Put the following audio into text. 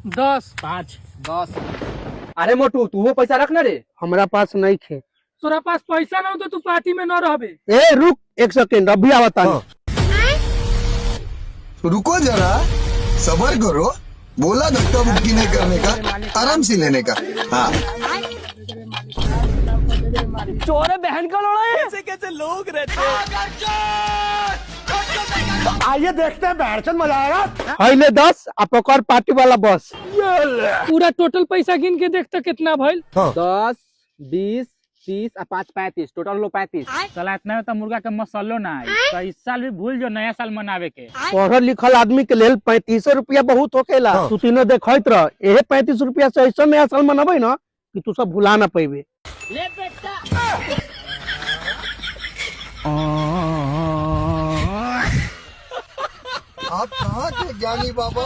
10 5 10। अरे मोटू तू वो पैसा रखना रे। हमरा पास नहीं खे। तोरा पास पैसा ना हो तो तू पार्टी में न रहबे। ए रुक 1 सेकंड, अभी आवता नहीं। रुको जरा, सबर करो। बोला धक्का मुक्की नहीं करने का, आराम से लेने का। हाँ चोर बहन का लोड़ा है। कैसे कैसे लोग रहते हैं। आइए देखते हैं बैठन मजा आएगा। पहले 10 आ पकड़ पार्टी वाला बस। पूरा टोटल पैसा गिन के देखता कितना भइल। 10, 20, 30 और 5 35 टोटल लो 35। साला इतना में तो मुर्गा के मसालो ना आई तो इस साल भी भूल जो नया साल मनावे के। पढ़ल लिखल आदमी के लेल 35 रुपया बहुत होकेला। तू तीनों देखत रह, एहे 35 रुपया से ऐसा नया साल मनाबे ना कि तू सब भुला ना पेबे। ले बेटा आप कहाँ थे ज्ञानी बाबा?